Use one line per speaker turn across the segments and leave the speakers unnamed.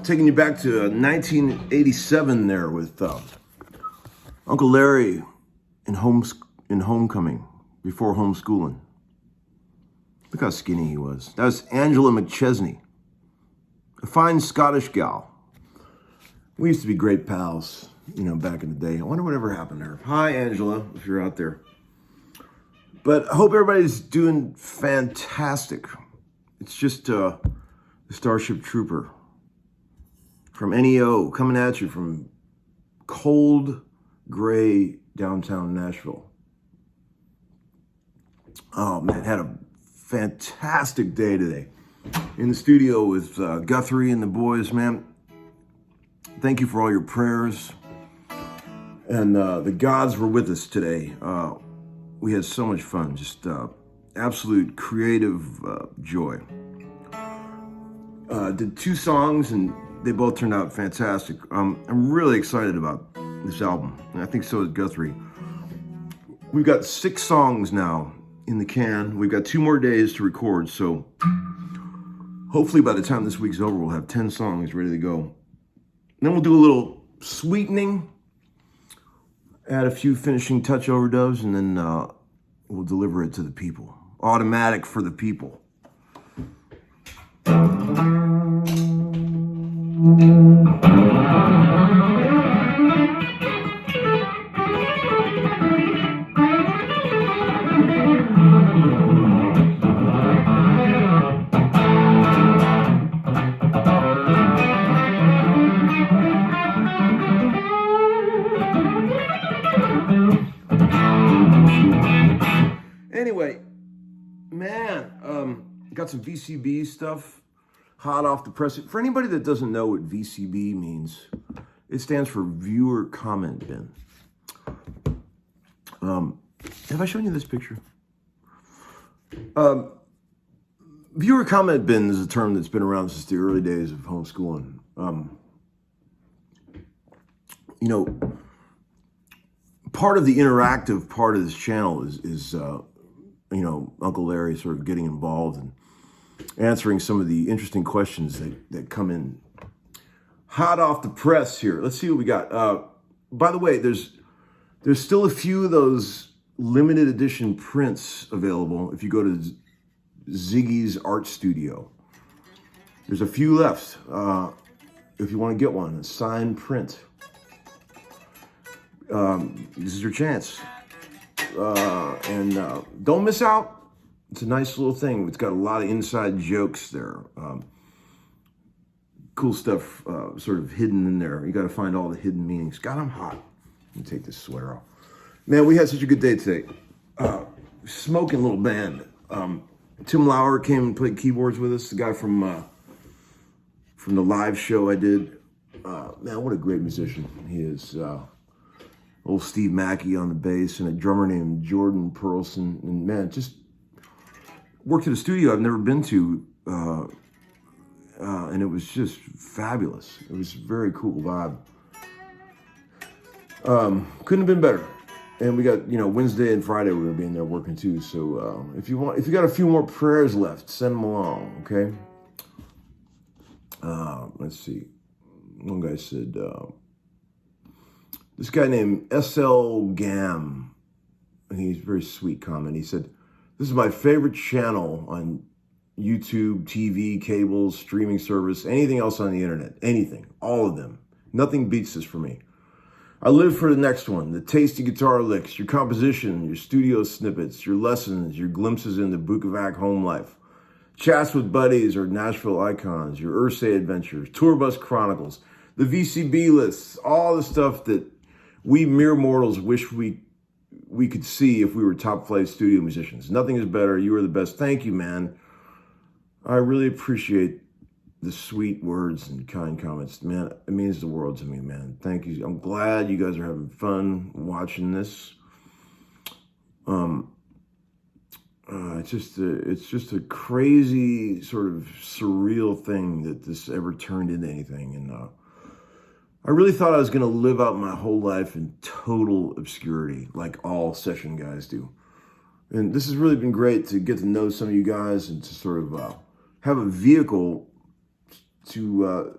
Taking you back to 1987 there with Uncle Larry in Homecoming, before Homeskoolin. Look how skinny he was. That was Angela McChesney, a fine Scottish gal. We used to be great pals, back in the day. I wonder whatever happened to her. Hi, Angela, if you're out there. But I hope everybody's doing fantastic. It's just the Starship Trooper from NEO coming at you from cold, gray downtown Nashville. Oh man, had a fantastic day today in the studio with Guthrie and the boys, man. Thank you for all your prayers. And the gods were with us today. We had so much fun, just absolute creative joy. Did 2 songs and they both turned out fantastic. I'm really excited about this album, and I think so is Guthrie. We've got 6 songs now in the can. We've got 2 more days to record, so hopefully by the time this week's over, we'll have 10 songs ready to go. And then we'll do a little sweetening, add a few finishing touch overdubs, and then we'll deliver it to the people. Automatic for the people. Anyway, man, got some VCB stuff hot off the press. For anybody that doesn't know what VCB means, it stands for Viewer Comment Bin. Have I shown you this picture? Viewer Comment Bin is a term that's been around since the early days of homeschooling. Part of the interactive part of this channel is Uncle Larry sort of getting involved and answering some of the interesting questions that come in hot off the press here. Let's see what we got. By the way, there's still a few of those limited edition prints available if you go to Ziggy's Art Studio. There's a few left if you want to get one, a signed print. This is your chance. And don't miss out. It's a nice little thing. It's got a lot of inside jokes there. Cool stuff sort of hidden in there. You got to find all the hidden meanings. God, I'm hot. Let me take this sweater off. Man, we had such a good day today. Smoking little band. Tim Lauer came and played keyboards with us. The guy from the live show I did. Man, what a great musician he is. Old Steve Mackey on the bass and a drummer named Jordan Perlson. And man, just worked at a studio I've never been to. And it was just fabulous. It was a very cool vibe. Couldn't have been better. And we got, Wednesday and Friday we're gonna be in there working too. So if you got a few more prayers left, send them along, okay? Let's see. One guy said, this guy named SL Gam, and he's a very sweet comment. He said, this is my favorite channel on YouTube, TV, cables, streaming service, anything else on the internet, anything, all of them. Nothing beats this for me. I live for the next one, the tasty guitar licks, your composition, your studio snippets, your lessons, your glimpses into Bukovac home life, chats with buddies or Nashville icons, your Ursay adventures, tour bus chronicles, the VCB lists, all the stuff that we mere mortals wish we could see if we were top flight studio musicians. Nothing is better. You are the best. Thank you, man. I really appreciate the sweet words and kind comments. Man, it means the world to me, man. Thank you. I'm glad you guys are having fun watching this. It's just a crazy sort of surreal thing that this ever turned into anything. And I really thought I was going to live out my whole life in total obscurity, like all session guys do. And this has really been great to get to know some of you guys and to sort of have a vehicle to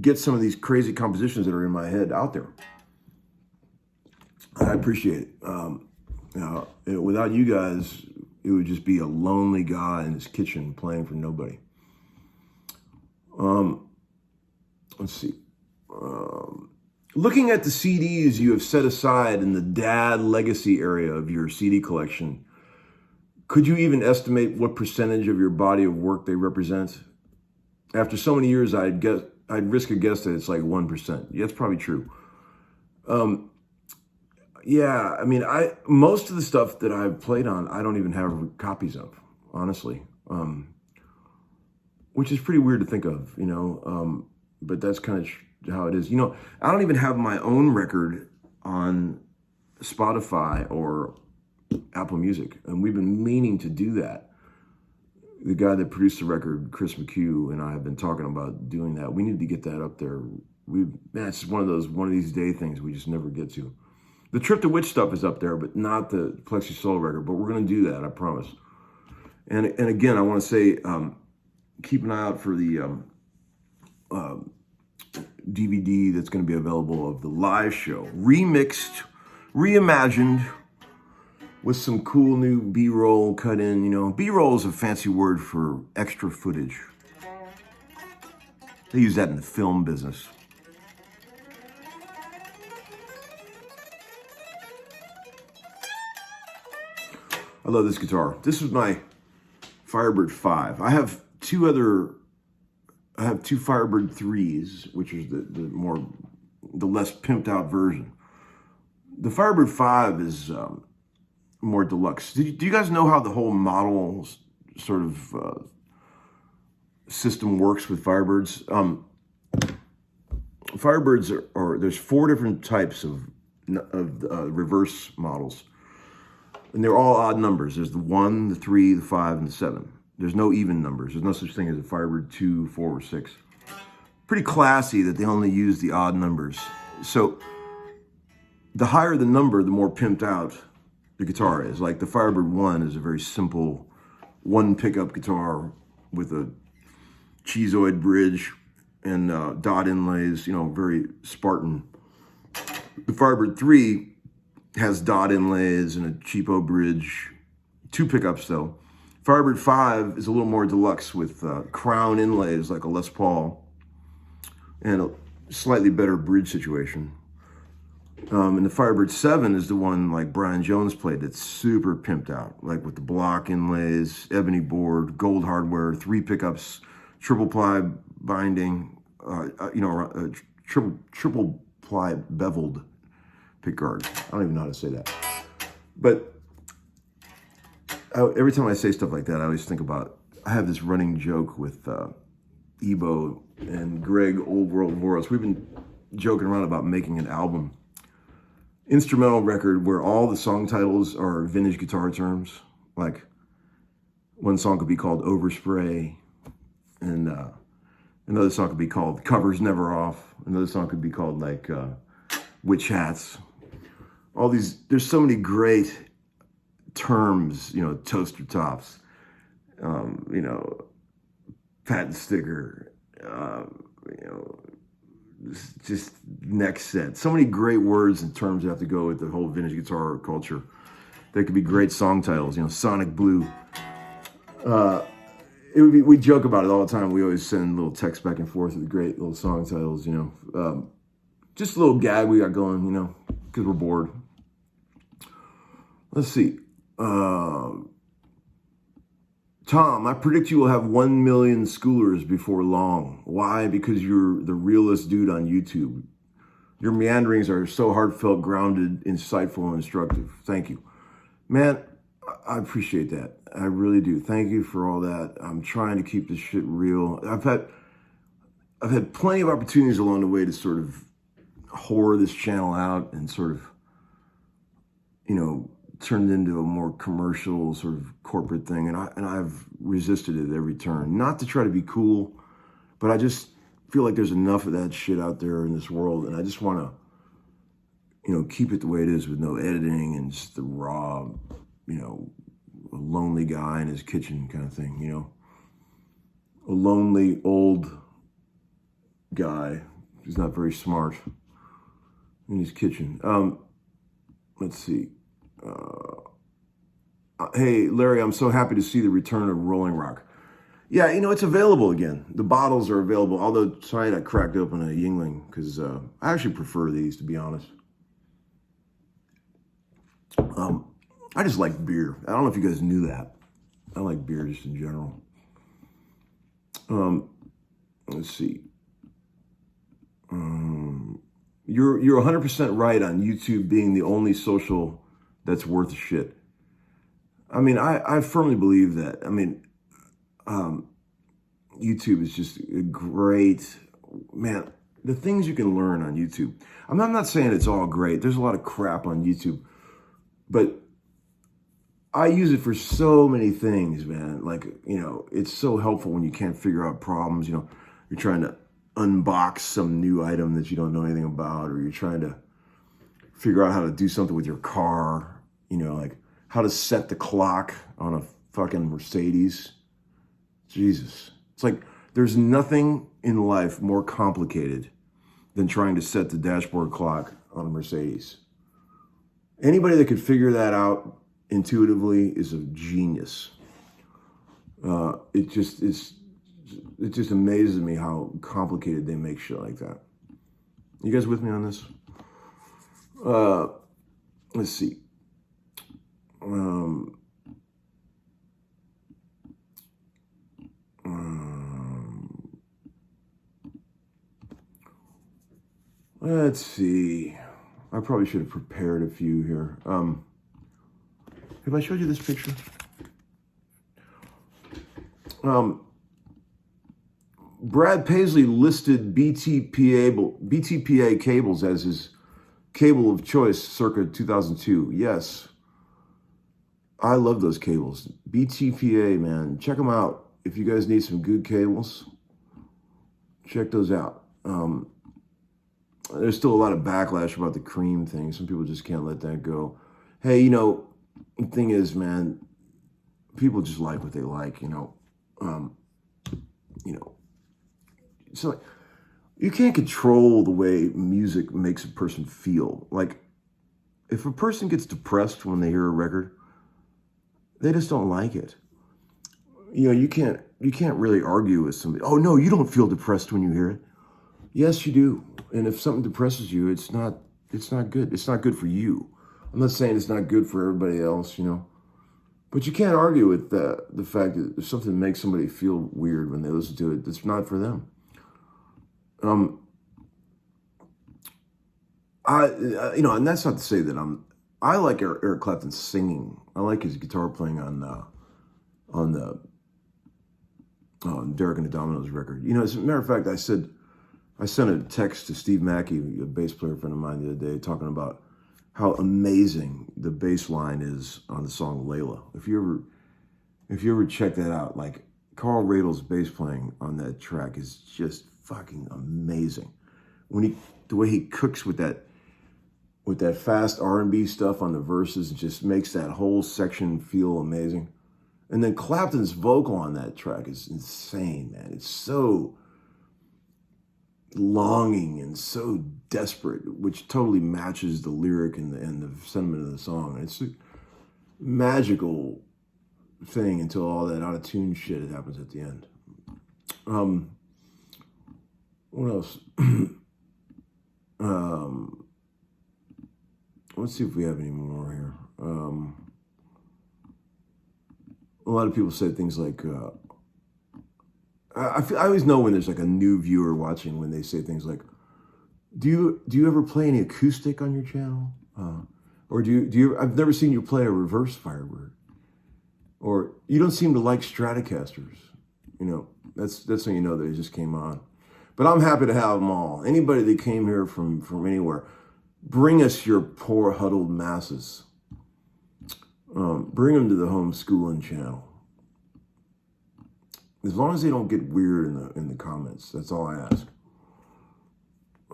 get some of these crazy compositions that are in my head out there. I appreciate it. Without you guys, it would just be a lonely guy in his kitchen playing for nobody. Let's see. Looking at the CDs you have set aside in the dad legacy area of your CD collection, could you even estimate what percentage of your body of work they represent? After so many years, I'd risk a guess that it's like 1%. Yeah, that's probably true. Yeah, I mean, most of the stuff that I've played on, I don't even have copies of, honestly, which is pretty weird to think of, but that's kind of how it is. I don't even have my own record on Spotify or Apple Music, and we've been meaning to do that. The guy that produced the record, Chris McHugh, and I have been talking about doing that. We need to get that up there. It's one of these day things we just never get to. The Trip to Witch stuff is up there, but not the Plexi Soul record. But we're going to do that, I promise. And again, I want to say, keep an eye out for the DVD that's going to be available of the live show, remixed, reimagined, with some cool new B-roll cut in. B-roll is a fancy word for extra footage. They use that in the film business. I love this guitar. This is my Firebird 5. I have two Firebird 3s, which is the less pimped out version. The Firebird 5 is more deluxe. Do you guys know how the whole model sort of system works with Firebirds? Firebirds are there's 4 different types of reverse models. And they're all odd numbers. There's the 1, the 3, the 5, and the 7. There's no even numbers. There's no such thing as a Firebird 2, 4, or 6. Pretty classy that they only use the odd numbers. So the higher the number, the more pimped out the guitar is. Like the Firebird 1 is a very simple 1 pickup guitar with a cheeseoid bridge and dot inlays, very Spartan. The Firebird 3 has dot inlays and a cheapo bridge, 2 pickups though. Firebird 5 is a little more deluxe with crown inlays like a Les Paul and a slightly better bridge situation. And the Firebird 7 is the one like Brian Jones played that's super pimped out, like with the block inlays, ebony board, gold hardware, 3 pickups, triple ply binding, triple ply beveled pickguard. I don't even know how to say that. But every time I say stuff like that, I always think about, I have this running joke with Ebo and Greg Old World Voros. We've been joking around about making an album, instrumental record where all the song titles are vintage guitar terms. Like one song could be called Overspray, and another song could be called Covers Never Off. Another song could be called like Witch Hats. All these, there's so many great terms, toaster tops, patent sticker, just neck set. So many great words and terms that have to go with the whole vintage guitar culture. They could be great song titles, Sonic Blue. We joke about it all the time. We always send little texts back and forth with great little song titles, just a little gag we got going, because we're bored. Let's see. Tom, I predict you will have 1 million schoolers before long. Why? Because you're the realest dude on YouTube. Your meanderings are so heartfelt, grounded, insightful, and instructive. Thank you. Man, I appreciate that. I really do. Thank you for all that. I'm trying to keep this shit real. I've had plenty of opportunities along the way to sort of whore this channel out and sort of, turn it into a more commercial sort of corporate thing. And I've resisted it at every turn. Not to try to be cool, but I just feel like there's enough of that shit out there in this world. And I just want to, keep it the way it is with no editing and just the raw, a lonely guy in his kitchen kind of thing, a lonely old guy. He's not very smart in his kitchen. Let's see. Hey, Larry, I'm so happy to see the return of Rolling Rock. Yeah, you know, it's available again. The bottles are available, although tonight I cracked open a Yingling because I actually prefer these, to be honest. I just like beer. I don't know if you guys knew that. I like beer just in general. Let's see. You're 100% right on YouTube being the only social that's worth a shit. I mean, I firmly believe that. I mean, YouTube is just a great, man, the things you can learn on YouTube. I'm not saying it's all great. There's a lot of crap on YouTube, but I use it for so many things, man. Like, you know, it's so helpful when you can't figure out problems. You know, you're trying to unbox some new item that you don't know anything about, or you're trying to figure out how to do something with your car, you know, like how to set the clock on a fucking Mercedes. Jesus. It's like there's nothing in life more complicated than trying to set the dashboard clock on a Mercedes. Anybody that could figure that out intuitively is a genius. It just amazes me how complicated they make shit like that. You guys with me on this? Let's see. Let's see. I probably should have prepared a few here. Have I showed you this picture? Brad Paisley listed BTPA cables as his cable of choice circa 2002. Yes. I love those cables. BTPA, man. Check them out. If you guys need some good cables, check those out. There's still a lot of backlash about the cream thing. Some people just can't let that go. Hey, you know, the thing is, man, people just like what they like, you know. So you can't control the way music makes a person feel. Like, if a person gets depressed when they hear a record, they just don't like it. You know, you can't really argue with somebody. Oh no, you don't feel depressed when you hear it. Yes, you do. And if something depresses you, it's not good. It's not good for you. I'm not saying it's not good for everybody else, you know. But you can't argue with the fact that if something makes somebody feel weird when they listen to it, it's not for them. You know, and that's not to say that I like Eric Clapton singing. I like his guitar playing on the Derek and the Dominoes record. You know, as a matter of fact, I sent a text to Steve Mackey, a bass player friend of mine, the other day, talking about how amazing the bass line is on the song Layla. If you ever check that out, like Carl Radle's bass playing on that track is just fucking amazing. The way he cooks with that fast R&B stuff on the verses, it just makes that whole section feel amazing. And then Clapton's vocal on that track is insane, man. It's so longing and so desperate, which totally matches the lyric and the sentiment of the song. It's a magical thing until all that out-of-tune shit happens at the end. What else? Let's see if we have any more here. A lot of people say things like, I always know when there's like a new viewer watching when they say things like, do you ever play any acoustic on your channel? Or do you, I've never seen you play a reverse Firebird. Or you don't seem to like Stratocasters. You know, that's when you know they just came on. But I'm happy to have them all. Anybody that came here from anywhere, bring us your poor huddled masses. Bring them to the Homeskoolin channel. As long as they don't get weird in the comments, that's all I ask.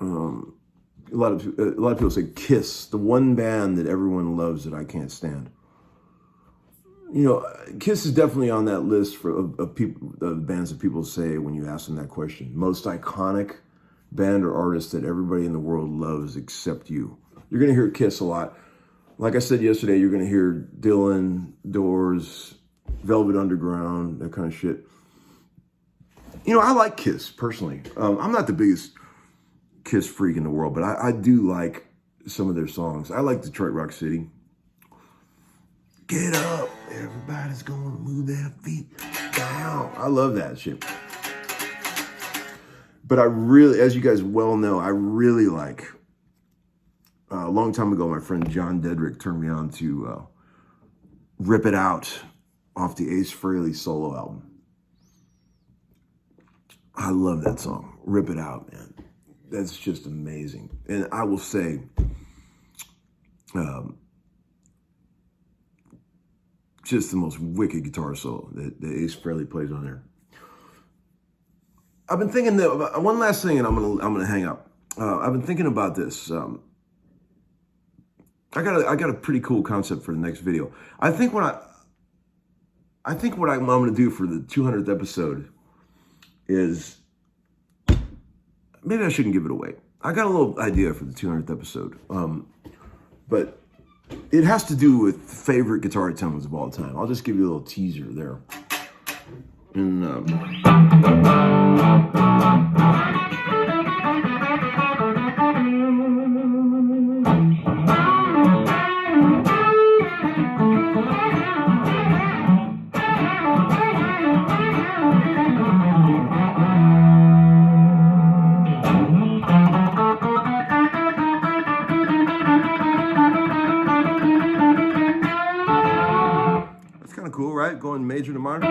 A lot of people say Kiss, the one band that everyone loves that I can't stand. You know, Kiss is definitely on that list of bands that people say when you ask them that question. Most iconic. band or artist that everybody in the world loves except you. You're going to hear Kiss a lot. Like I said yesterday, you're going to hear Dylan, Doors, Velvet Underground, that kind of shit. You know, I like Kiss, personally. I'm not the biggest Kiss freak in the world, but I do like some of their songs. I like Detroit Rock City. Get up, everybody's gonna move their feet down. I love that shit. But I really, as you guys well know, I really like, a long time ago, my friend John Dedrick turned me on to Rip It Out off the Ace Frehley solo album. I love that song, Rip It Out, man. That's just amazing. And I will say, just the most wicked guitar solo that Ace Frehley plays on there. I've been thinking that one last thing, and I'm gonna hang up. I've been thinking about this. I got a pretty cool concept for the next video. I think what I'm gonna do for the 200th episode is, maybe I shouldn't give it away. I got a little idea for the 200th episode, but it has to do with favorite guitar tones of all time. I'll just give you a little teaser there. And that's kind of cool, right? Going major to minor.